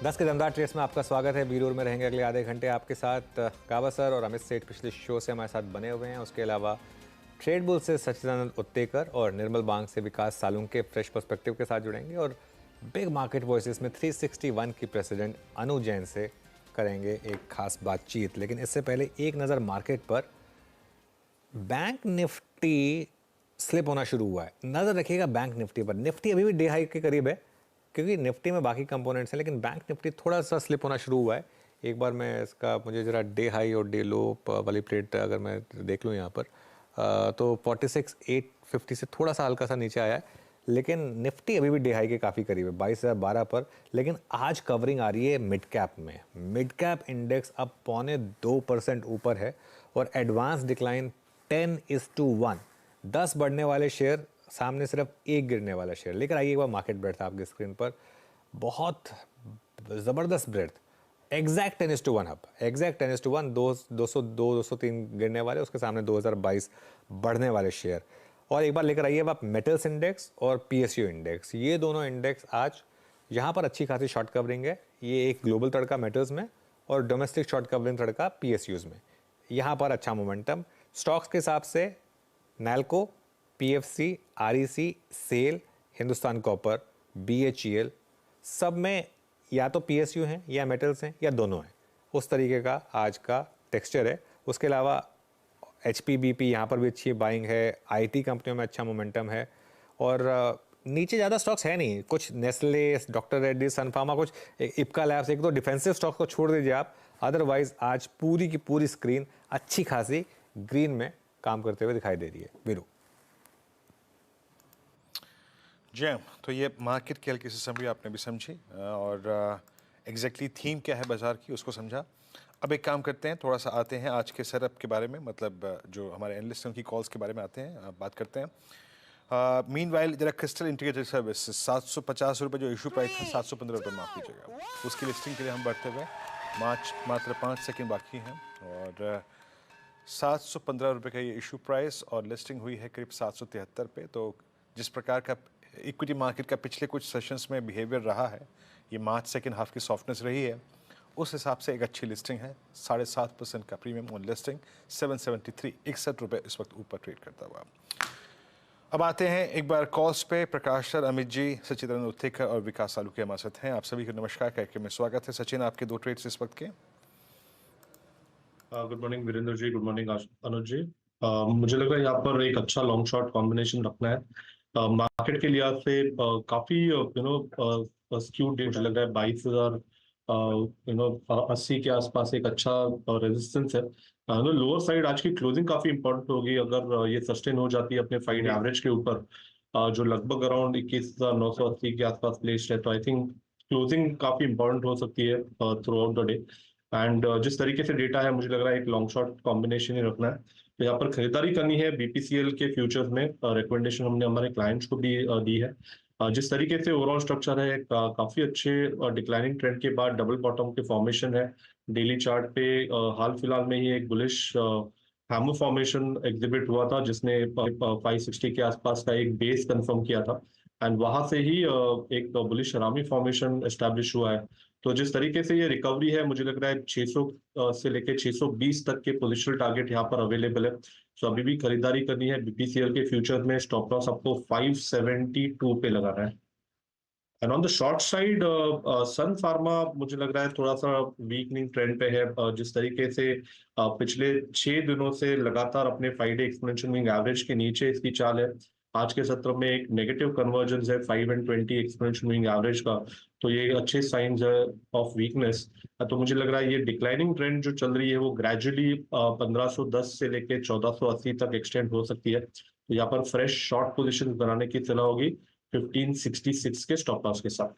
10 के दमदार ट्रेड्स में आपका स्वागत है। बीरूर में रहेंगे अगले आधे घंटे आपके साथ काबा सर और अमित सेठ पिछले शो से हमारे साथ बने हुए हैं। उसके अलावा ट्रेड बुल से सच्चिदानंद उत्तेकर और निर्मल बांग से विकास सालुंके फ्रेश पर्सपेक्टिव के साथ जुड़ेंगे और बिग मार्केट वॉइसेस में 361 की प्रेसिडेंट अनु जैन से करेंगे एक खास बातचीत। लेकिन इससे पहले एक नज़र मार्केट पर। बैंक निफ्टी स्लिप होना शुरू हुआ है, नज़र रखिएगा बैंक निफ्टी पर। निफ्टी अभी भी डे हाई के करीब है क्योंकि निफ्टी में बाकी कंपोनेंट्स हैं, लेकिन बैंक निफ्टी थोड़ा सा स्लिप होना शुरू हुआ है। एक बार मैं इसका मुझे ज़रा डे हाई और डे लो वाली प्लेट अगर मैं देख लूँ यहाँ पर तो 46,850 से थोड़ा सा हल्का सा नीचे आया है, लेकिन निफ्टी अभी भी डे हाई के काफ़ी करीब है 22,012 पर। लेकिन आज कवरिंग आ रही है मिड कैप में। मिड कैप इंडेक्स अब 0.25% ऊपर है और एडवांस डिक्लाइन 10:1। 10 बढ़ने वाले शेयर सामने सिर्फ एक गिरने वाला शेयर। लेकर आइए एक बार मार्केट ब्रेड्थ आपकी स्क्रीन पर। बहुत ज़बरदस्त ब्रेड्थ, एग्जैक्ट 10:1 अब, एग्जैक्ट 10:1। 202 203 गिरने वाले, उसके सामने 2022 बढ़ने वाले शेयर। और एक बार लेकर आइए अब आप मेटल्स इंडेक्स और पीएसयू इंडेक्स। ये दोनों इंडेक्स आज यहाँ पर अच्छी खासी शॉर्ट कवरिंग है। ये एक ग्लोबल तड़का मेटल्स में और डोमेस्टिक शॉर्ट कवरिंग तड़का पीएसयूज में। यहाँ पर अच्छा मोमेंटम स्टॉक्स के हिसाब से Nalco, PFC, REC, SAIL, Hindustan Copper, BHEL, सब में या तो पीएसयू हैं या मेटल्स हैं या दोनों हैं। उस तरीके का आज का टेक्सचर है। उसके अलावा एचपीबीपी यहाँ पर भी अच्छी बाइंग है। आईटी कंपनियों में अच्छा मोमेंटम है और नीचे ज़्यादा स्टॉक्स है नहीं। कुछ नेस्ले, डॉक्टर रेड्डी, सन फार्मा, कुछ इप्का लैब्स, एक दो डिफेंसिव स्टॉक्स को छोड़ दीजिए आप। अदरवाइज आज पूरी की पूरी स्क्रीन अच्छी खासी ग्रीन में काम करते हुए दिखाई दे रही है। वीरू जैम, तो ये मार्केट की हल्की सी समरी आपने भी समझी और एग्जैक्टली थीम क्या है बाजार की उसको समझा। अब एक काम करते हैं, थोड़ा सा आते हैं आज के सेटअप के बारे में, मतलब जो हमारे एनालिस्ट हैं उनकी कॉल्स के बारे में आते हैं, बात करते हैं। मीनवाइल जरा क्रिस्टल इंटीग्रेटेड सर्विस 750 रुपये जो इशू प्राइस था, 715 रुपये माफ़ कीजिएगा, उसकी लिस्टिंग के लिए हम बढ़ते हुए मात्र 5 सेकेंड बाकी हैं और 715 रुपये का ये इशू प्राइस और लिस्टिंग हुई है करीब 773 पे। तो जिस प्रकार का इक्विटी मार्केट का पिछले कुछ सेशंस में बिहेवियर रहा है, ये मार्च सेकेंड हाफ की सॉफ्टनेस रही है, उस हिसाब से एक अच्छी लिस्टिंग है। 7.5% का प्रीमियम ऑन लिस्टिंग, 61 रुपये इस वक्त ऊपर ट्रेड करता हुआ। अब आते हैं एक बार कॉल्स पे। प्रकाश सर, अमित जी, सच्चिदानंद उत्तेकर और विकास सालुंके हमारे साथ हैं। आप सभी को नमस्कार कार्यक्रम में स्वागत है। सचिन, आपके दो ट्रेड्स इस वक्त के। Good morning Virendra ji, good morning अनुज जी। मुझे लग रहा है यहाँ पर एक अच्छा लॉन्ग शॉर्ट कॉम्बिनेशन रखना है। मार्केट के लिहाज से काफी स्क्यूड मुझे लग रहा है 22,000 80 के आसपास एक अच्छा रेजिस्टेंस है। लोअर साइड आज की क्लोजिंग काफी इंपॉर्टेंट होगी अगर ये सस्टेन हो जाती है अपने 5 एवरेज के ऊपर, जो लगभग अराउंड 21,980 के आसपास प्लेस्ड है। तो आई थिंक क्लोजिंग काफी इंपॉर्टेंट हो सकती है through out the day. And जिस तरीके से डेटा है, मुझे लग रहा है एक लॉन्ग शॉर्ट कॉम्बिनेशन ही रखना है। तो यहाँ पर खरीदारी करनी है बीपीसीएल के फ्यूचर्स में। रिकमेंडेशन हमने हमारे क्लाइंट्स को भी दी है। जिस तरीके से ओवरऑल स्ट्रक्चर है, काफी अच्छे डिक्लाइनिंग ट्रेंड के बाद डबल बॉटम के फॉर्मेशन है। डेली चार्ट पे हाल फिलहाल में ही एक बुलिश हैमर फॉर्मेशन एग्जिबिट हुआ था जिसने 560 के आसपास का एक बेस कंफर्म किया था एंड वहां से ही एक बुलिश हरामी फॉर्मेशन एस्टैब्लिश हुआ है। तो जिस तरीके से ये रिकवरी है, मुझे लग रहा है 600 से लेके 620 तक के पोजिशनल टारगेट यहाँ पर अवेलेबल है। सो अभी भी खरीदारी करनी है बीपीसीएल के फ्यूचर में। स्टॉप लॉस आपको 572 पे लगाना है। And on the short side Sun Pharma मुझे लग रहा है थोड़ा सा वीकनिंग ट्रेंड पे है। जिस तरीके से पिछले 6 दिनों से लगातार अपने 5 डे एक्सपोनेंशियल मूविंग एवरेज के नीचे इसकी चाल है। आज के सत्र में एक नेगेटिव कन्वर्जेंस है 5 and 20 एक्सपोनेंशियल मूविंग एवरेज का, तो ये अच्छे साइंस है ऑफ वीकनेस। तो मुझे लग रहा है ये डिक्लाइनिंग ट्रेंड जो चल रही है वो ग्रेजुअली 1510 से लेके 1480 तक एक्सटेंड हो सकती है। तो यहाँ पर फ्रेश शॉर्ट पोजिशन बनाने की सलाह होगी 1566 के स्टॉप लॉस के साथ।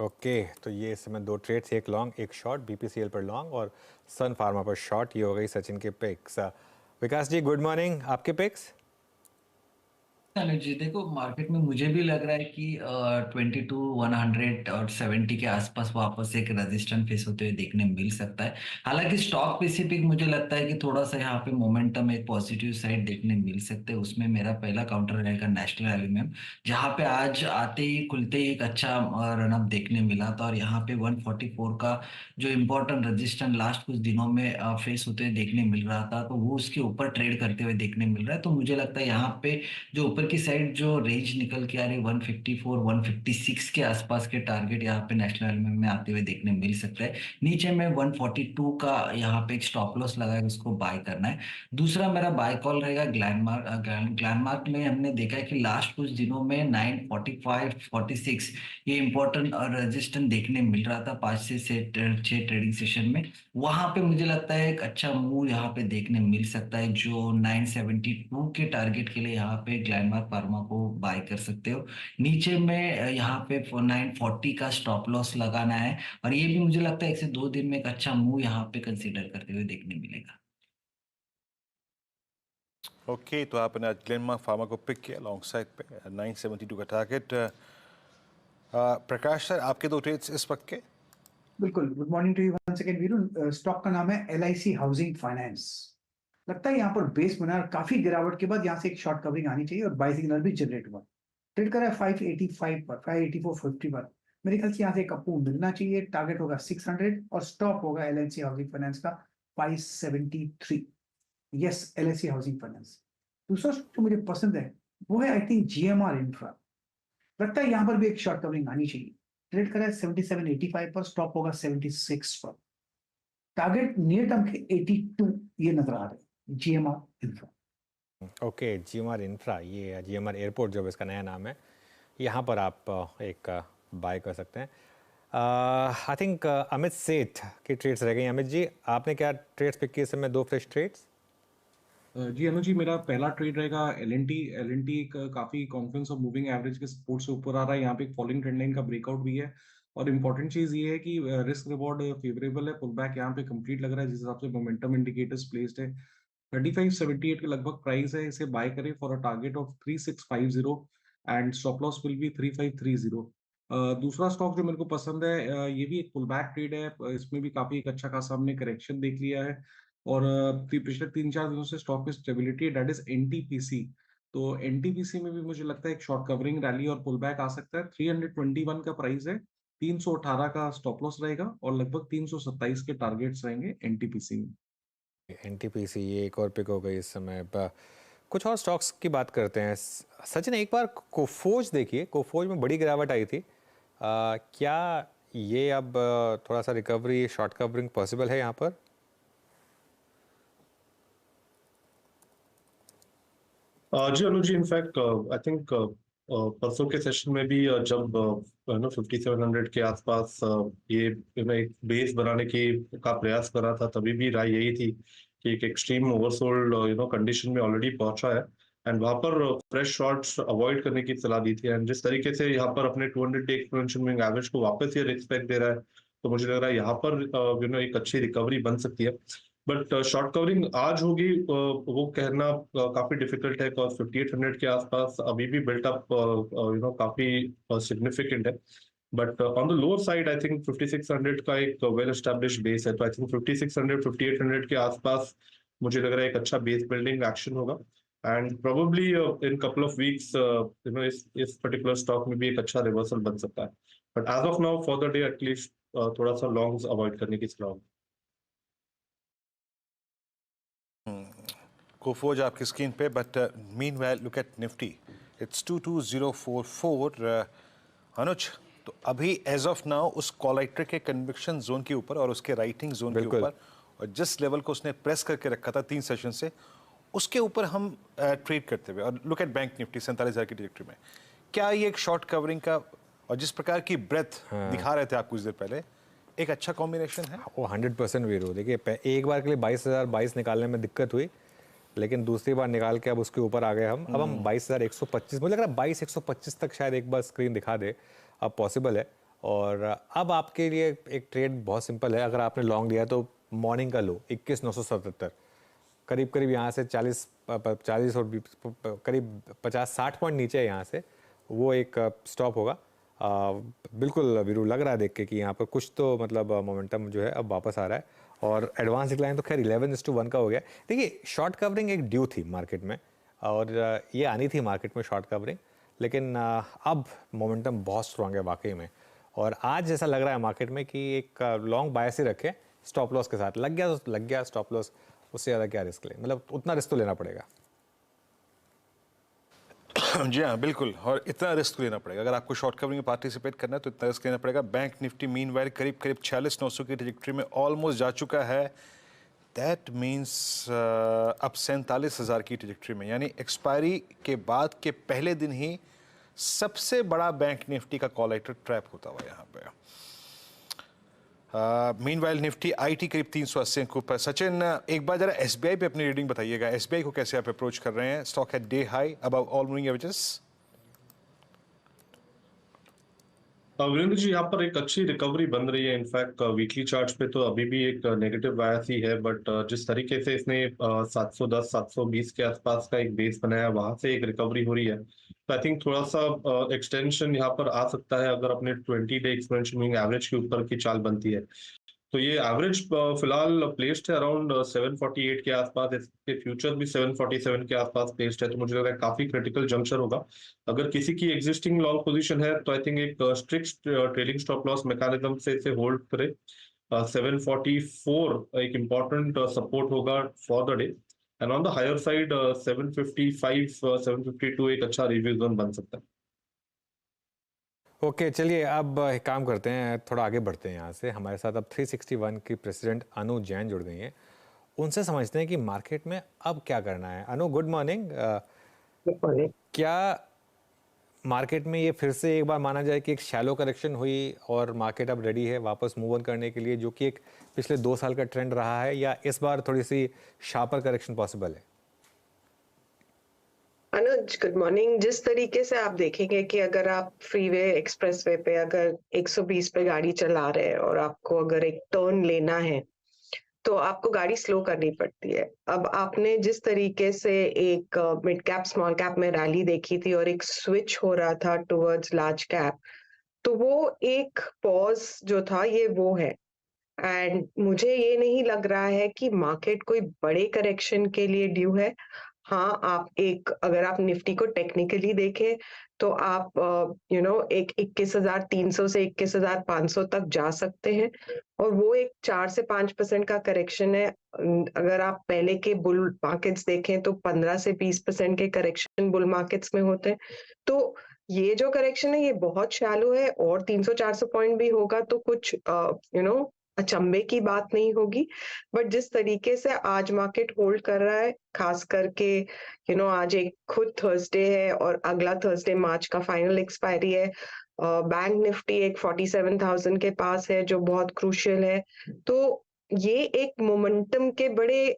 ओके, तो ये इस समय दो ट्रेड्स, एक लॉन्ग एक शॉर्ट, बीपीसीएल पर लॉन्ग और सन फार्मा पर शॉर्ट। ये हो गई सचिन के पिक्स। विकास जी गुड मॉर्निंग, आपके पिक्स। जी देखो, मार्केट में मुझे भी लग रहा है कि 22 100 और 70 के आसपास वापस एक रेजिस्टेंस फेस होते हुए देखने मिल सकता है। हालांकि स्टॉक स्पेसिफिक मुझे लगता है कि थोड़ा सा यहाँ पे मोमेंटम एक पॉजिटिव साइड देखने मिल सकते हैं। उसमें मेरा पहला काउंटर रहेगा नेशनल एल्यूमिनियम, जहाँ पे आज आते ही खुलते ही एक अच्छा रनअप देखने मिला था, और यहाँ पे 144 का जो इम्पोर्टेंट रेजिस्टेंस लास्ट कुछ दिनों में फेस होते हुए देखने मिल रहा था, तो वो उसके ऊपर ट्रेड करते हुए देखने मिल रहा है। तो मुझे लगता है यहाँ पे जो ऊपर की साइड जो रेंज निकल के आ रही है 154 156 के आसपास के टारगेट यहाँ पे नेशनल एलिमेंट में आते हुए देखने मिल सकता है। नीचे में 142 का यहाँ पे एक स्टॉप लॉस लगा है, उसको बाय करना है। दूसरा मेरा बाय कॉल रहेगा ग्लैंडमार्क। ग्लैंडमार्क में हमने देखा है कि लास्ट कुछ दिनों में 945 46 ये इंपॉर्टेंट रेजिस्टेंस देखने मिल रहा था 5 से 6 ट्रेडिंग सेशन में। वहां पे मुझे लगता है एक अच्छा मूव यहाँ पे देखने मिल सकता है, जो 972 के टारगेट के लिए यहाँ पे ग्लैंडमार्क फार्मा को बाय कर सकते हो। नीचे में यहाँ पे 940 का स्टॉप लॉस लगाना है, और ये भी मुझे लगता है 1 से 2 दिन में एक अच्छा मूव यहाँ पे कंसीडर करते हुए देखने मिलेगा। ओके, तो आपने आज ग्लेनमार्क फार्मा को पिक किया लॉन्ग साइड पे 972 का टारगेट। प्रकाश सर, आपके दो ट्रेड्स इस वक्त के? बिल्कुल, good morning to you once again Veeru. Stock का नाम है LIC हाउसिंग फाइनेंस। लगता है यहाँ पर बेस बना और काफी गिरावट के बाद यहाँ से एक शॉर्ट कवरिंग आनी चाहिए, और बाय सिग्नल भी जनरेट हुआ। ट्रेड करा है 585 पर, 584.50 पर। मेरे ख्याल से यहाँ से एक अप मूव मिलना चाहिए। टारगेट होगा 600 और स्टॉप होगा LIC हाउसिंग फाइनेंस का 573। Yes, LIC housing finance. दूसरा जो मुझे पसंद है वो है आई थिंक GMR इंफ्रा। लगता है यहाँ पर भी एक शॉर्ट कवरिंग आनी चाहिए। ट्रेड करा है 77.85 पर, स्टॉप होगा 76 पर। टारगेट नियर टर्म के 82 ये नजर आ रहे हैं। GMR infra. Okay, GMR infra, ये GMR एयरपोर्ट जो इसका नया नाम है, यहाँ पर आप एक बाय कर सकते हैं। आई थिंक अमित सेठ की ट्रेड्स रह गई। अमित जी, आपने क्या ट्रेड्स पिक किए इस समय? 2 फ्रेश ट्रेड्स। जी अनुज जी, मेरा पहला ट्रेड रहेगा एल एन टी का। काफी कॉन्फिडेंस और मूविंग एवरेज के सपोर्ट से ऊपर आ रहा है। यहाँ पे एक फॉलोइंग ट्रेंड लाइन का ब्रेकआउट भी है, और इम्पोर्टेंट चीज ये है कि रिस्क रिवॉर्ड फेवरेबल है। पुल बैक यहाँ पे कंप्लीट लग रहा है, जिस हिसाब से मोमेंटम इंडिकेटर्स प्लेस्ड है। 3578 के लगभग प्राइस है। इसे बाय करें for a target of 3650, and stop loss will be 3530। दूसरा स्टॉक जो मेरे को पसंद है, ये भी एक पुल बैक ट्रेड है। इसमें भी काफी एक अच्छा खासा हमने करेक्शन देख लिया है, और पिछले 3-4 दिनों से स्टॉक में स्टेबिलिटी है, दैट इज NTPC। तो NTPC में भी मुझे लगता है एक शॉर्ट कवरिंग रैली और पुल बैक आ सकता है। 321 का प्राइस है, 318 का स्टॉप लॉस रहेगा, और लगभग 327 के टारगेट्स रहेंगे NTPC में। NTPC ये एक और पिक हो गई इस समय। कुछ और स्टॉक्स की बात करते हैं। सचिन, एक बार कोफोज देखिए, कोफोज में बड़ी गिरावट आई थी। क्या ये अब थोड़ा सा रिकवरी, शॉर्ट कवरिंग पॉसिबल है यहाँ पर? जी अनुज जी, इनफैक्ट आई थिंक परसों के सेशन में भी जब 5700 के आसपास ये एक बेस बनाने की का प्रयास करा था, तभी भी राय यही थी कि एक एक्सट्रीम ओवरसोल्ड कंडीशन में ऑलरेडी पहुंचा है, एंड वहां पर फ्रेश शॉर्ट्स अवॉइड करने की सलाह दी थी। एंड जिस तरीके से यहाँ पर अपने 200 डे एक्सपोनेंशियल मूविंग एवरेज को वापस ये रिस्पेक्ट दे रहा है, तो मुझे लग रहा है यहाँ पर एक अच्छी रिकवरी बन सकती है। बट शॉर्ट कवरिंग आज होगी वो कहना काफी डिफिकल्ट है, बिकॉज 5800 के आसपास अभी भी बिल्टअप काफी सिग्निफिकेंट है। But on the lower side I think 5600 का एक वेल एस्टेब्लिश्ड बेस है, तो आई थिंक 5600 5800 के आसपास मुझे लग रहा है एक अच्छा बेस बिल्डिंग एक्शन होगा, and probably in couple of weeks इस पर्टिकुलर स्टॉक में भी एक अच्छा रिवर्सल बन सकता है। But as of now for the day at least थोड़ा सा लॉन्ग्स अवॉइड करने की सलाह। कोफोज आपकी स्क्रीन पे, but meanwhile look at Nifty, it's 22044। अनुज, तो अभी एज ऑफ नाउ उस कॉलेक्टर के कन्विक्शन जोन के ऊपर और उसके राइटिंग जोन के ऊपर, और जिस लेवल को उसने प्रेस करके रखा था 3 सेशन से, उसके ऊपर हम ट्रेड करते हुए, और लुक एट बैंक निफ्टी 47,000 की ट्रेजेक्टरी में, क्या ये एक शॉर्ट कवरिंग का और जिस प्रकार की ब्रेथ दिखा रहे थे आप कुछ देर पहले, एक अच्छा कॉम्बिनेशन है? वो 100% वीरो। देखिए, एक बार के लिए 22,022 निकालने में दिक्कत हुई, लेकिन दूसरी बार निकाल के अब उसके ऊपर आ गए हम। अब हम 22,125, मुझे लग रहा है 22,125 तक शायद एक बार स्क्रीन दिखा दे, अब पॉसिबल है। और अब आपके लिए एक ट्रेड बहुत सिंपल है। अगर आपने लॉन्ग लिया तो मॉर्निंग का लो 21,977, करीब करीब यहाँ से 40 40 और करीब 50-60 पॉइंट नीचे है यहाँ से, वो एक स्टॉप होगा। बिल्कुल वीरू, लग रहा है देख के कि यहाँ पर कुछ तो मतलब मोमेंटम जो है अब वापस आ रहा है। और एडवांस डिक्लाइन तो खैर 11:1 का हो गया। देखिए, शॉर्ट कवरिंग एक ड्यू थी मार्केट में, और ये आनी थी मार्केट में शॉर्ट कवरिंग, लेकिन अब मोमेंटम बहुत स्ट्रांग है वाकई में। और आज जैसा लग रहा है मार्केट में कि एक लॉन्ग बायस ही रखे स्टॉप लॉस के साथ। लग गया तो लग गया स्टॉप लॉस, उससे ज़्यादा क्या रिस्क ले, मतलब उतना रिस्क तो लेना पड़ेगा। जी हाँ, बिल्कुल, और इतना रिस्क लेना पड़ेगा। अगर आपको शॉर्ट कवरिंग में पार्टिसिपेट करना है तो इतना रिस्क लेना पड़ेगा। बैंक निफ्टी मीनवाइल करीब 46,900 की ट्रैजेक्टरी में ऑलमोस्ट जा चुका है। दैट मीन्स अब 47,000 की ट्रैजेक्टरी में, यानी एक्सपायरी के बाद के पहले दिन ही सबसे बड़ा बैंक निफ्टी का कॉलेक्टर ट्रैप होता हुआ यहाँ पे। मीनवाइल निफ्टी आईटी करीब 380 के ऊपर। सचिन, एक बार जरा एसबीआई पे अपनी रीडिंग बताइएगा। एसबीआई को कैसे आप अप्रोच कर रहे हैं? स्टॉक है day high above all moving averages. Virendra ji, यहाँ पर एक अच्छी रिकवरी बन रही है। इनफैक्ट वीकली चार्ट्स पे तो अभी भी एक नेगेटिव बायस ही है, बट जिस तरीके से इसने 710 720 के आसपास का एक बेस बनाया, वहां से एक रिकवरी हो रही है। तो आई थिंक थोड़ा सा एक्सटेंशन यहाँ पर आ सकता है अगर अपने 20 डे एक्सपेंशन मूविंग एवरेज के ऊपर की चाल बनती है। तो ये एवरेज फिलहाल प्लेस्ड है अराउंड 748 के आसपास। इसके फ्यूचर भी 747 के आसपास प्लेस्ड है। तो मुझे लग रहा है काफी क्रिटिकल जंक्शन होगा। अगर किसी की एग्जिस्टिंग लॉन्ग पोजीशन है तो आई थिंक एक strict trailing stop loss mechanism से इसे होल्ड करे। 744 एक इम्पॉर्टेंट सपोर्ट होगा for the day, and on the higher side 755 752 एक अच्छा रिव्यू जोन बन सकता है। ओके, चलिए अब एक काम करते हैं, थोड़ा आगे बढ़ते हैं यहाँ से। हमारे साथ अब 361 की प्रेसिडेंट अनु जैन जुड़ गई हैं। उनसे समझते हैं कि मार्केट में अब क्या करना है। अनु, गुड मॉर्निंग। क्या मार्केट में ये फिर से एक बार माना जाए कि एक शैलो करेक्शन हुई और मार्केट अब रेडी है वापस मूव ऑन करने के लिए, जो कि एक पिछले 2 साल का ट्रेंड रहा है, या इस बार थोड़ी सी शार्पर करेक्शन पॉसिबल है? अनुज, गुड मॉर्निंग। जिस तरीके से आप देखेंगे कि अगर आप फ्रीवे एक्सप्रेसवे पे अगर 120 पे गाड़ी चला रहे हैं और आपको अगर एक टर्न लेना है तो आपको गाड़ी स्लो करनी पड़ती है। अब आपने जिस तरीके से एक मिड कैप स्मॉल कैप में रैली देखी थी और एक स्विच हो रहा था टुवर्ड्स लार्ज कैप, तो वो एक पॉज जो था ये वो है। एंड मुझे ये नहीं लग रहा है कि मार्केट कोई बड़े करेक्शन के लिए ड्यू है। हाँ, आप एक अगर आप निफ्टी को टेक्निकली देखें तो आप एक 21,300 से 21,500 तक जा सकते हैं, और वो एक 4 से 5% का करेक्शन है। अगर आप पहले के बुल मार्केट्स देखें तो 15 से 20% के करेक्शन बुल मार्केट्स में होते हैं। तो ये जो करेक्शन है ये बहुत शैलो है, और 300-400 पॉइंट भी होगा तो कुछ अचंभे की बात नहीं होगी। बट जिस तरीके से आज मार्केट होल्ड कर रहा है, खास करके आज एक खुद थर्सडे है और अगला थर्सडे मार्च का फाइनल एक्सपायरी है। बैंक निफ्टी एक 47,000 के पास है जो बहुत क्रूशियल है। तो ये एक मोमेंटम के बड़े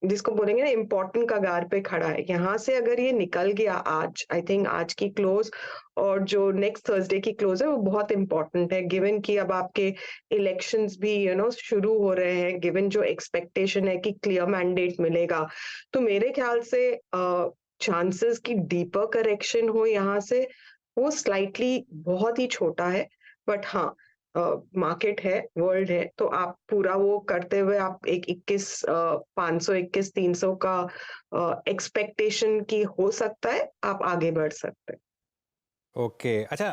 जिसको बोलेंगे ना इम्पोर्टेंट कगार पे खड़ा है। यहाँ से अगर ये निकल गया आज, आई थिंक आज की क्लोज और जो नेक्स्ट थर्सडे की क्लोज है वो बहुत इंपॉर्टेंट है, गिवन कि अब आपके इलेक्शंस भी शुरू हो रहे हैं, गिवन जो एक्सपेक्टेशन है कि क्लियर मैंडेट मिलेगा। तो मेरे ख्याल से चांसेस की डीपर करेक्शन हो यहाँ से वो स्लाइटली बहुत ही छोटा है। बट हाँ, मार्केट है, वर्ल्ड है, तो आप पूरा वो करते हुए आप एक 21,500 21,300 का एक्सपेक्टेशन की हो सकता है, आप आगे बढ़ सकते हैं। ओके, अच्छा,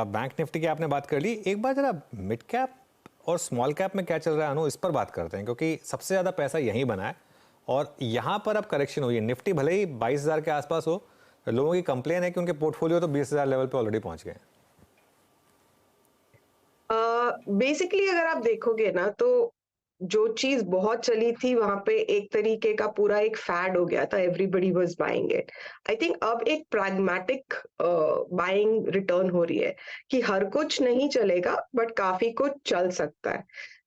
बैंक निफ्टी की आपने बात कर ली। एक बार जरा मिड कैप और स्मॉल कैप में क्या चल रहा है अनु, इस पर बात करते हैं, क्योंकि सबसे ज़्यादा पैसा यहीं बना है और यहाँ पर अब करेक्शन हुई है। निफ्टी भले ही 22,000 के आसपास हो, लोगों की कंप्लेन है कि उनके पोर्टफोलियो तो 20,000 लेवल पे ऑलरेडी पहुंच गए हैं। बेसिकली अगर आप देखोगे ना तो जो चीज बहुत चली थी वहां पे एक तरीके का पूरा एक फैड हो गया था, everybody was buying it. I think अब एक प्रैग्मेटिक बाइंग रिटर्न हो रही है कि हर कुछ नहीं चलेगा बट काफी कुछ चल सकता है।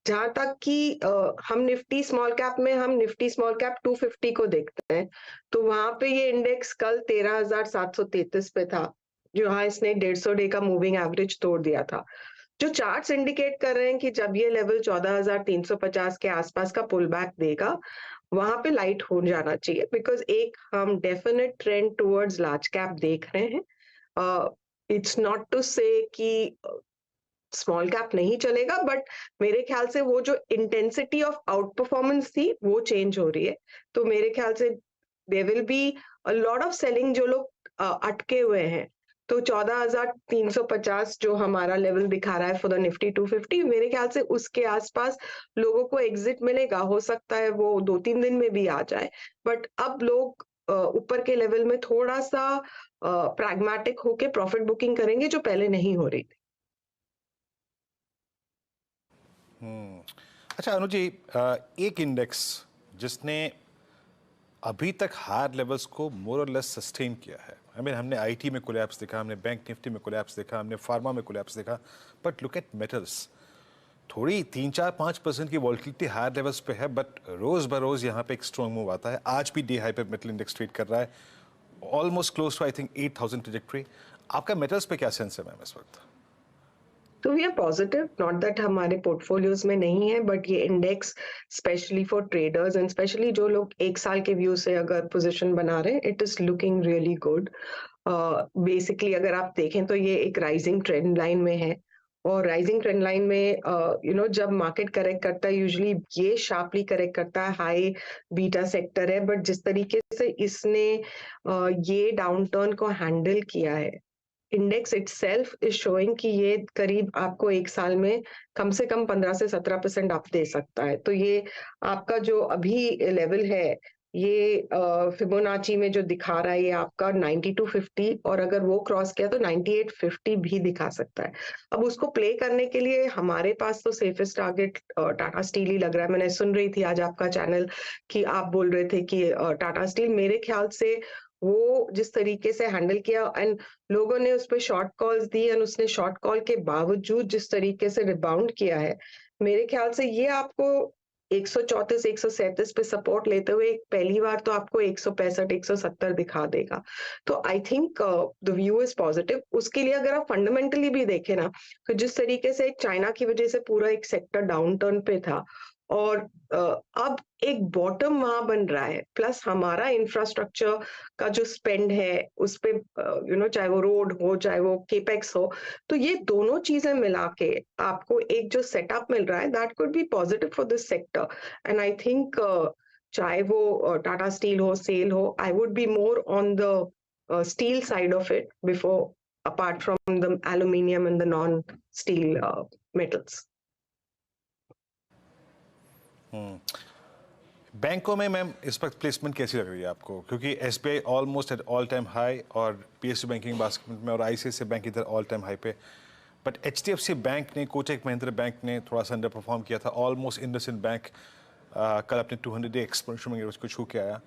जहां तक कि हम निफ्टी स्मॉल कैप में हम निफ्टी स्मॉल कैप 250 को देखते हैं, तो वहां पे ये इंडेक्स कल 13,733 पे था, जहां इसने 150 डे का मूविंग एवरेज तोड़ दिया था। जो चार्ट्स इंडिकेट कर रहे हैं कि जब ये लेवल 14,350 के आसपास का पुल बैक देगा वहां पे लाइट हो जाना चाहिए, बिकॉज एक हम definite trend towards large cap देख रहे हैं. इट्स नॉट टू से कि स्मॉल कैप नहीं चलेगा, बट मेरे ख्याल से वो जो इंटेंसिटी ऑफ आउट परफॉर्मेंस थी वो चेंज हो रही है. तो मेरे ख्याल से there will be a lot of selling, जो लोग अटके हुए हैं. तो 14,350 जो हमारा लेवल दिखा रहा है फॉर द निफ्टी 250, मेरे ख्याल से उसके आसपास लोगों को एग्जिट मिलेगा. हो सकता है वो 2-3 दिन में भी आ जाए, बट अब लोग ऊपर के लेवल में थोड़ा सा प्रैग्मेटिक होके प्रॉफिट बुकिंग करेंगे, जो पहले नहीं हो रही थी. अच्छा अनुज जी, एक इंडेक्स जिसने अभी तक हायर लेवल्स को मोर और लेस सस्टेन किया है, हमने आईटी में कोलैप्स देखा, हमने बैंक निफ्टी में कोलैप्स देखा, हमने फार्मा में कोलैप्स देखा, बट लुक एट मेटल्स, थोड़ी 3-4-5% की वॉल्टिलिटी हायर लेवल्स पे है, बट रोज बरोज यहाँ पे एक स्ट्रॉन्ग मूव आता है. आज भी डे हाई पे मेटल इंडेक्स ट्रेड कर रहा है, almost close to I think 8,000 trajectory. आपका मेटल्स पे क्या सेंस है मैम इस वक्त? तो we are positive, not that हमारे पोर्टफोलियोज में नहीं है, बट ये index specially for traders and specially जो लोग 1 साल के व्यू से अगर पोजीशन बना रहे हैं, it is looking really good. Basically अगर आप देखें तो ये एक राइजिंग ट्रेंड लाइन में है, और राइजिंग ट्रेंड लाइन में जब मार्केट करेक्ट करता है, यूजुअली ये शार्पली करेक्ट करता है, हाई बीटा सेक्टर है. बट जिस तरीके से इसने ये डाउनटर्न को हैंडल किया है, इंडेक्स इटसेल्फ इज शोइंग कि ये करीब आपको 1 साल में कम से कम 15 से 17% अप दे सकता है. तो ये आपका जो अभी लेवल है, ये फिबोनाची में जो दिखा रहा है, ये आपका 9250, और अगर वो क्रॉस किया तो 9850 भी दिखा सकता है. अब उसको प्ले करने के लिए हमारे पास तो सेफेस्ट टारगेट टाटा स्टील ही लग रहा है. मैंने सुन रही थी आज आपका चैनल कि आप बोल रहे थे कि टाटा स्टील, मेरे ख्याल से वो जिस तरीके से हैंडल किया एंड लोगों ने उस पर शॉर्ट कॉल्स दी, एंड उसने शॉर्ट कॉल के बावजूद जिस तरीके से रिबाउंड किया है, मेरे ख्याल से ये आपको 134-137 पे सपोर्ट लेते हुए पहली बार तो आपको 165-170 दिखा देगा. तो I think the view is positive. उसके लिए अगर आप फंडामेंटली भी देखें ना, तो जिस तरीके से चाइना की वजह से पूरा एक सेक्टर डाउन टर्न पे था, और अब एक बॉटम वहां बन रहा है, प्लस हमारा इंफ्रास्ट्रक्चर का जो स्पेंड है उस पे चाहे वो रोड हो, चाहे वो केपेक्स हो, तो ये दोनों चीजें मिला के आपको एक जो सेटअप मिल रहा है, that could be positive for this sector. And I think चाहे वो टाटा स्टील हो, सेल हो, आई would be more on the steel side of it before, apart from the aluminium and the non steel metals. बैंकों में ma'am इस वक्त placement कैसी लग रही है आपको? क्योंकि SBI almost at all time high, और पीएसयू बैंकिंग बास्केट में, और आईसीआईसीआई बैंक इधर ऑल टाइम हाई पे, बट एचडीएफसी बैंक ने, कोटक महिंद्रा बैंक ने थोड़ा सा अंडर परफॉर्म किया था. ऑलमोस्ट इंडसइंड बैंक कल अपने 200-डे एक्सपोनेंशियल में उसको छू के आया.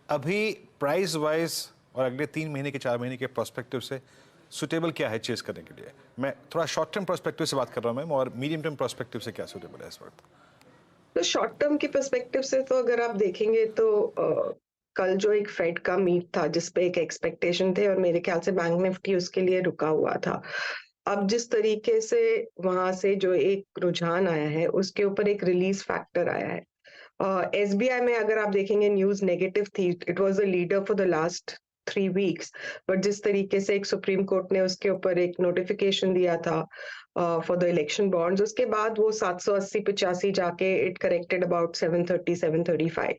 अभी प्राइस वाइज और अगले 3 महीने के 4 महीने के पर्सपेक्टिव से सुटेबल क्या है चेस करने के लिए? मैं थोड़ा शॉर्ट टर्म पर्सपेक्टिव से बात कर रहा हूँ मैम, और मीडियम टर्म पर्सपेक्टिव से क्या सुटेबल है इस वक्त? तो शॉर्ट टर्म के पर्सपेक्टिव से तो अगर आप देखेंगे तो कल जो एक फेड का मीट था जिसपे एक एक्सपेक्टेशन थे, और मेरे ख्याल से बैंक निफ्टी उसके लिए रुका हुआ था. अब जिस तरीके से वहां से जो एक रुझान आया है, उसके ऊपर एक रिलीज फैक्टर आया है. एसबीआई में अगर आप देखेंगे न्यूज नेगेटिव थी, it was the leader for the last 3 weeks, but जिस तरीके से एक सुप्रीम कोर्ट ने उसके ऊपर एक नोटिफिकेशन दिया था फॉर द इलेक्शन बॉन्ड्स, उसके बाद वो 780-85 जाके इट करेक्टेड अबाउट 730-735.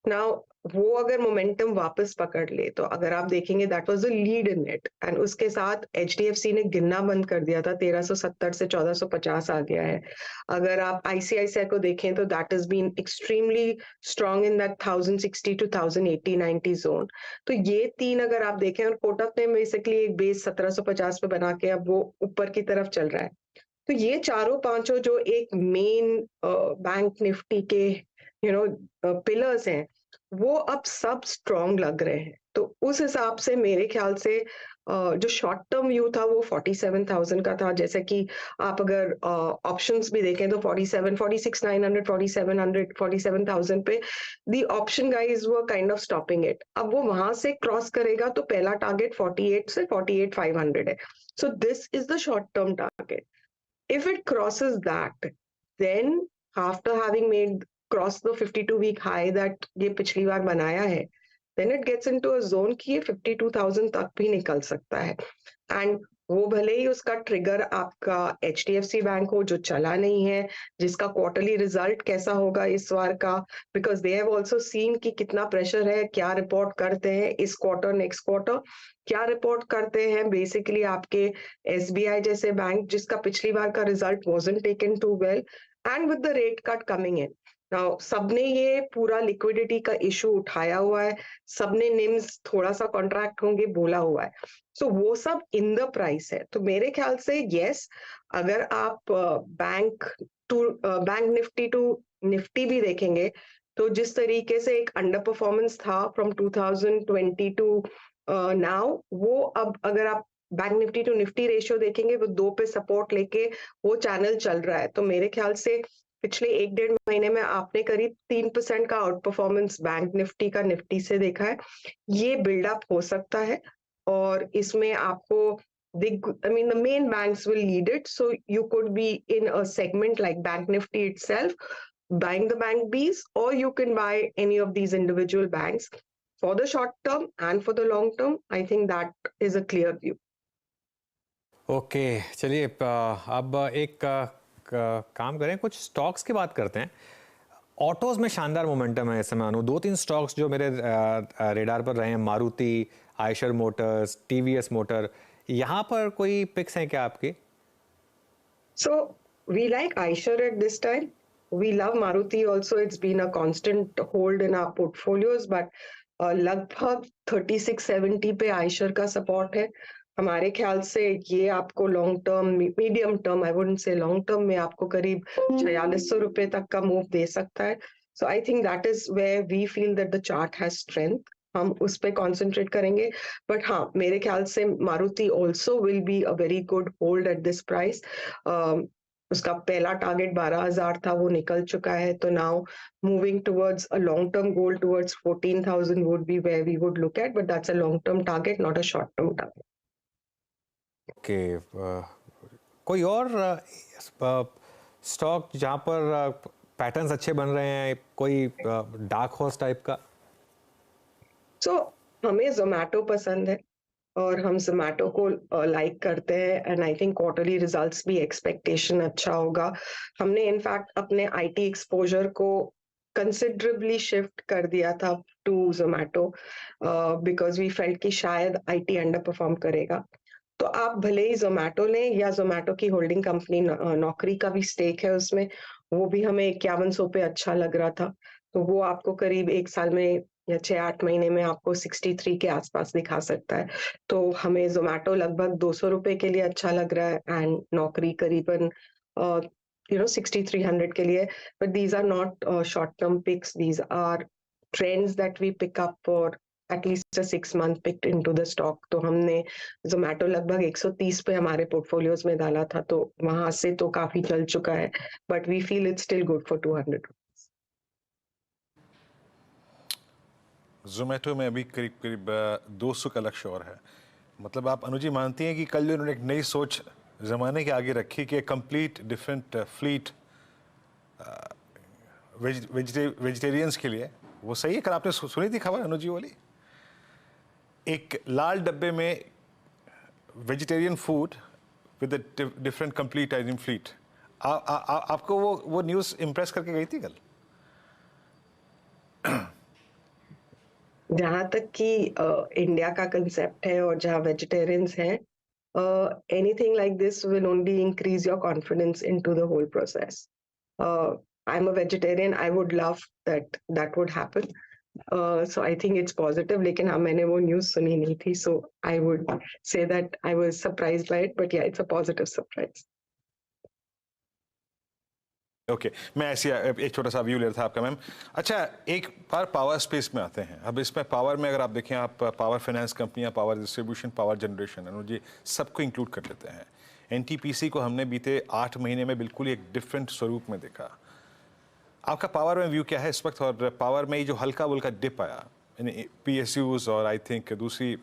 नाउ वो अगर मोमेंटम वापस पकड़ ले, तो अगर आप देखेंगे that was the lead in it, and उसके साथ एचडीएफसी ने गिनना बंद कर दिया था, 1370 से 1450 आ गया है. अगर आप आईसीआईसीआई को देखें तो that is been extremely strong in that 1060 to 1080-90 zone. तो ये 3 अगर आप देखें, और कोटक ने बेसिकली एक बेस 1750 पे बना के अब वो ऊपर की तरफ चल रहा है. तो ये चारों पांचों जो एक मेन बैंक निफ्टी के पिलर्स हैं, वो अब सब स्ट्रॉन्ग लग रहे हैं. तो उस हिसाब से मेरे ख्याल से जो शॉर्ट टर्म व्यू था वो 47,000 का था. जैसे कि आप अगर ऑप्शंस भी देखें तो 47, 46,900, 4700, 47,000 पे दी ऑप्शन गाइज वो काइंड ऑफ स्टॉपिंग इट. अब वो वहां से क्रॉस करेगा तो पहला टारगेट 48 से 48,500 है. So this is the short term target. If it crosses that, then after having made cross the 52 week high that ये पिछली बार बनाया है, then it gets into a zone कि ये 52,000 तक भी निकल सकता है। एंड वो भले ही उसका ट्रिगर आपका HDFC बैंक हो जो चला नहीं है, जिसका क्वार्टरली रिजल्ट कैसा होगा इस बार का, because they have also seen कि कितना प्रेशर है, क्या रिपोर्ट करते हैं इस क्वार्टर नेक्स्ट क्वार्टर, क्या रिपोर्ट करते हैं बेसिकली आपके SBI जैसे बैंक जिसका पिछली बार का result wasn't taken too well, and with the rate cut coming in. Now सबने ये पूरा लिक्विडिटी का इशू उठाया हुआ है, सबने निम्स थोड़ा सा कॉन्ट्रैक्ट होंगे बोला हुआ है, सो वो सब इन द प्राइस है। तो मेरे ख्याल से यस, अगर आप बैंक निफ्टी टू निफ्टी भी देखेंगे तो जिस तरीके से एक अंडर परफॉर्मेंस था फ्रॉम 2020 टू नाउ, वो अब अगर आप bank Nifty to Nifty ratio देखेंगे वो 2 पे सपोर्ट लेके वो चैनल चल रहा है। तो मेरे ख्याल से पिछले 1-1.5 महीने में आपने करीब 3% का आउट परफॉर्मेंस बैंक निफ्टी का निफ्टी से देखा है, ये बिल्डअप हो सकता है और इसमें आपको I mean the main banks will lead it, so you could be in a segment like Bank Nifty itself, buying the bank Bs, or you can buy any of these individual banks for the short term and for the long term. I think that is a clear view. Okay चलिए अब एक काम करें, कुछ stocks की बात करते हैं। ऑटोज में शानदार मोमेंटम है इस समय अनु। 2-3 स्टॉक्स जो मेरे रेडार पर रहे हैं, Maruti, Eicher Motors, TVS motor, यहाँ पर कोई पिक्स हैं क्या आपके? So we like Eicher at this time. We love Maruti also. It's been a constant hold in our portfolios, but लगभग 3670 पे Eicher का सपोर्ट है। हमारे ख्याल से ये आपको long term, medium term, I wouldn't say long term में आपको करीब 4600 रुपए तक का मूव दे सकता है। So I think that is where we feel that the chart has strength, हम उस पे कॉन्सेंट्रेट करेंगे। बट हाँ, मेरे ख्याल से Maruti also will be a very good hold at this price. उसका पहला टारगेट 12,000 था, वो निकल चुका है, तो now moving towards a long term goal towards 14,000 would be where we would look at, but that's a long term target, not a short term target. Okay, कोई और स्टॉक जहाँ पर पैटर्न्स अच्छे बन रहे हैं, कोई डार्क हॉर्स टाइप का? सो हमें जोमैटो पसंद है और हम जोमैटो को लाइक करते हैं, and I think quarterly results भी एक्सपेक्टेशन अच्छा होगा। हमने इनफैक्ट अपने IT एक्सपोजर को कंसिडरेबली शिफ्ट कर दिया था to Zomato because we felt कि शायद IT अंडर परफॉर्म करेगा। तो आप भले ही जोमैटो लें या जोमैटो की होल्डिंग कंपनी नौकरी का भी स्टेक है उसमें, वो भी हमें 5100 पे अच्छा लग रहा था, तो वो आपको करीब 1 साल में या 6-8 महीने में आपको 63 के आसपास दिखा सकता है। तो हमें जोमैटो लगभग 200 रुपए के लिए अच्छा लग रहा है, एंड नौकरी करीबन 6300 के लिए। But these are not short term picks, these are trends that we pick up for at least a 6 month picked into the stock। तो हमने जोमैटो लगभग 130 पे हमारे पोर्टफोलियोज में डाला था, तो वहां से तो काफी चल चुका है, but we feel it's still good for 200। Zomato में अभी करीब करीब 200 का लक्ष्य और है। मतलब आप अनुजी मानती हैं कि कल जो उन्होंने एक नई सोच ज़माने के आगे रखी कि कंप्लीट डिफरेंट फ्लीट वेजिटेरियंस के लिए, वो सही है? कल आपने सुनी थी खबर अनुजी वाली, एक लाल डब्बे में vegetarian food with different complete टाइजिंग फ्लीट। आपको वो न्यूज़ इम्प्रेस करके गई थी कल? जहां तक कि इंडिया का कंसेप्ट है और जहां वेजिटेरियंस हैं, anything like this will only increase your confidence into the whole process. I am a vegetarian, I would love that would happen, so I think it's positive. लेकिन हाँ, मैंने वो न्यूज़ सुनी नहीं थी, so I would say that I was surprised by it, but yeah it's a positive surprise. Okay, मैं ऐसे एक छोटा सा व्यू ले रहा था आपका मैम। अच्छा, एक बार पावर स्पेस में आते हैं। अब इसमें पावर में अगर आप देखें, आप पावर फाइनेंस कंपनियां, power distribution, power generation, Anuji सबको इंक्लूड कर लेते हैं। NTPC को हमने बीते 8 महीने में बिल्कुल एक डिफरेंट स्वरूप में देखा। आपका पावर में व्यू क्या है इस वक्त? और पावर में ये जो हल्का बुल्का डिप आया PSUs और आई थिंक दूसरी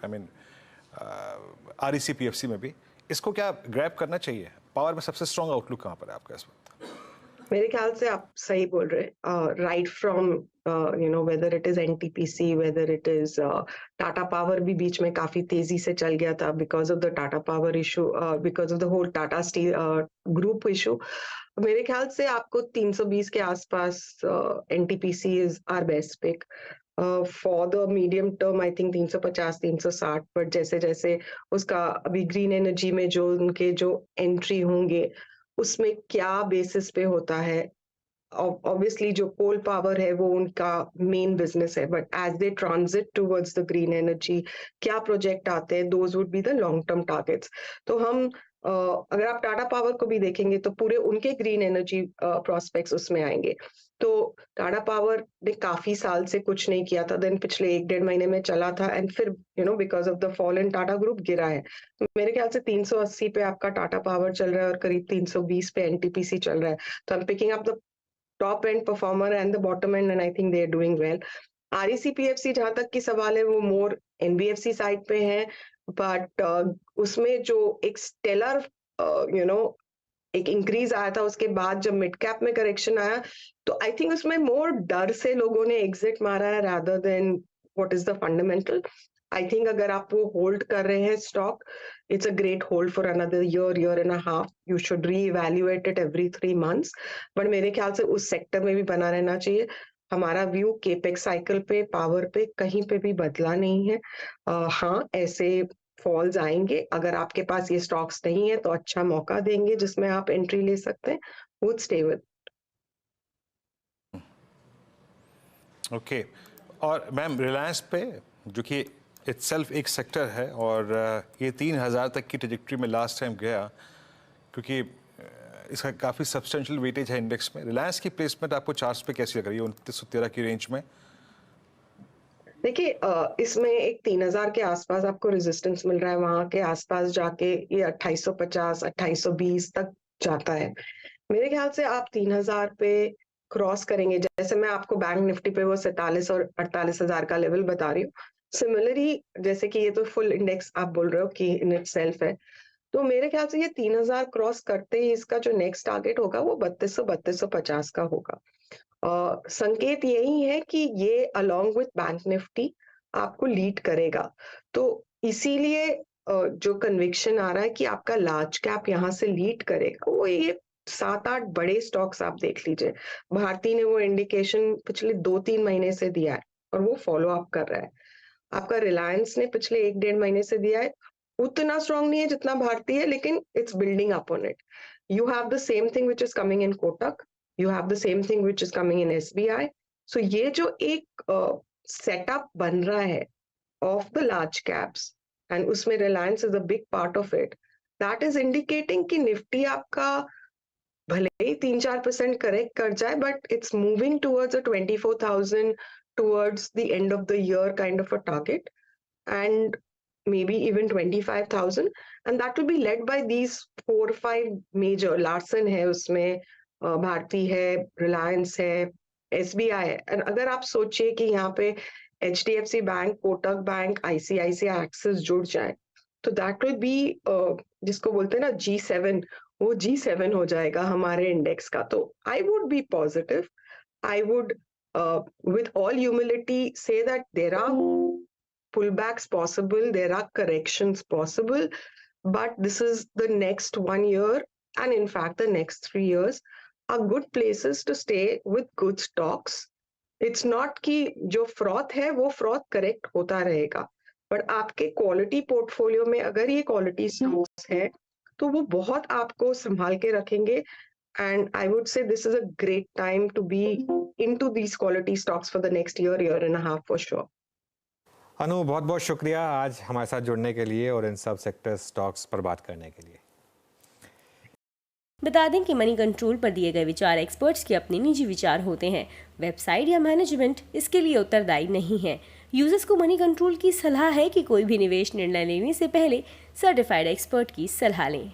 REC PFC में भी, इसको क्या ग्रैब करना चाहिए? पावर में सबसे स्ट्रॉन्ग आउटलुक कहाँ पर है आपका इस वक्त? मेरे ख्याल से आप सही बोल रहे हैं, right from whether it is NTPC, whether it is Tata Power भी बीच में काफी तेजी से चल गया था because of the Tata Power issue, because of the whole Tata Steel group issue. मेरे ख्याल से आपको 320 के आसपास NTPC is our best pick for the medium term. I think 350 360, but जैसे जैसे उसका अभी ग्रीन एनर्जी में जो उनके जो एंट्री होंगे उसमें क्या बेसिस पे होता है, ऑब्वियसली जो कोल पावर है वो उनका मेन बिजनेस है, but as they transit towards the green energy क्या प्रोजेक्ट आते हैं, those would be the long term targets. तो हम अगर आप टाटा पावर को भी देखेंगे तो पूरे उनके ग्रीन एनर्जी प्रोस्पेक्ट्स उसमें आएंगे। तो टाटा पावर ने काफी साल से कुछ नहीं किया था, देन पिछले 1-1.5 महीने में चला था एंड फिर because of the fall in Tata group गिरा है। तो मेरे ख्याल से 380 पे आपका टाटा पावर चल रहा है और करीब 320 पे एनटीपीसी चल रहा है। तो I am picking up the top end performer and the bottom end, and I think they are doing well. REC PFC जहां तक की सवाल है वो मोर एनबीएफसी साइड पे है, बट उसमें जो एक स्टेलर एक इंक्रीज आया था उसके बाद जब मिड कैप में करेक्शन आया, तो आई थिंक उसमें मोर डर से लोगों ने एग्जिट मारा है rather than what is the fundamental. I think अगर आप वो होल्ड कर रहे हैं stock, it's a great hold for another year and a half. You should re-evaluate it every 3 months, but मेरे ख्याल से उस सेक्टर में भी बना रहना चाहिए। हमारा व्यू केपेक्स साइकिल पे, पावर पे कहीं पे भी बदला नहीं है। हाँ, ऐसे फॉल्स आएंगे, अगर आपके पास ये स्टॉक्स नहीं है तो अच्छा मौका देंगे जिसमें आप एंट्री ले सकते हैं। Would stay with. ओके, और मैम रिलायंस पे जो कि इटसेल्फ एक सेक्टर है और ये 3000 तक की ट्रेजेक्टरी में लास्ट टाइम गया, क्योंकि इसका काफ़ी सब्सटेंशियल वेटेज है इंडेक्स में। रिलायंस की प्लेसमेंट आपको चार्ट्स पे कैसी लग रही है 2913 की रेंज में? देखिए, इसमें एक 3000 के आसपास आपको रेजिस्टेंस मिल रहा है, वहां के आसपास जाके ये 2850 2820 तक जाता है। मेरे ख्याल से आप 3000 पे क्रॉस करेंगे, जैसे मैं आपको बैंक निफ्टी पे वो 47 और 48,000 का लेवल बता रही हूँ। सिमिलरली जैसे कि ये तो फुल इंडेक्स आप बोल रहे हो कि इन इट सेल्फ है, तो मेरे ख्याल से ये 3000 क्रॉस करते ही इसका जो नेक्स्ट टारगेट होगा वो 3200-3250 का होगा। संकेत यही है कि ये अलोंग विथ बैंक निफ्टी आपको लीड करेगा। तो इसीलिए जो कन्विक्शन आ रहा है कि आपका लार्ज कैप यहाँ से लीड करेगा, वो ये 7-8 बड़े स्टॉक्स आप देख लीजिए। भारती ने वो इंडिकेशन पिछले 2-3 महीने से दिया है और वो फॉलो अप कर रहा है। आपका रिलायंस ने पिछले 1-1.5 महीने से दिया है, उतना स्ट्रॉन्ग नहीं है जितना भारती है, लेकिन it's building up on it. You have the same thing which is coming in Kotak, you have the same thing which is coming in SBI. So ये जो एक setup बन रहा है of the large caps and उसमें Reliance is a big part of it, that is indicating कि Nifty आपका भले ही 3-4% करेक्ट कर जाए, but it's moving towards a 24,000 towards the end of the year kind of a target, and maybe even 25,000, and that will be led by these 4-5 major. Larsen है उसमें, भारती है, रिलायंस है, SBI है। एंड अगर आप सोचिए कि यहाँ पे HDFC bank, Kotak bank, ICICI, axis जुड़ जाए, तो दैट विल बी जिसको बोलते हैं ना G7, वो G7 हो जाएगा हमारे इंडेक्स का। तो I would be positive, I would with all humility say that there are pullbacks possible, there are corrections possible, but this is the next 1 year and in fact the next 3 years are good places to stay with good stocks. It's not कि जो froth है वो froth correct होता रहेगा, but आपके quality portfolio में अगर ये क्वालिटी स्टॉक्स है तो वो बहुत आपको संभाल के रखेंगे। And I would say this is a great time to be into these quality stocks for the next year and a half for sure. अनु, बहुत बहुत शुक्रिया आज हमारे साथ जुड़ने के लिए और इन सब सेक्टर स्टॉक्स पर बात करने के लिए। बता दें कि मनी कंट्रोल पर दिए गए विचार एक्सपर्ट्स के अपने निजी विचार होते हैं। वेबसाइट या मैनेजमेंट इसके लिए उत्तरदायी नहीं है। यूजर्स को मनी कंट्रोल की सलाह है कि कोई भी निवेश निर्णय लेने से पहले सर्टिफाइड एक्सपर्ट की सलाह लें।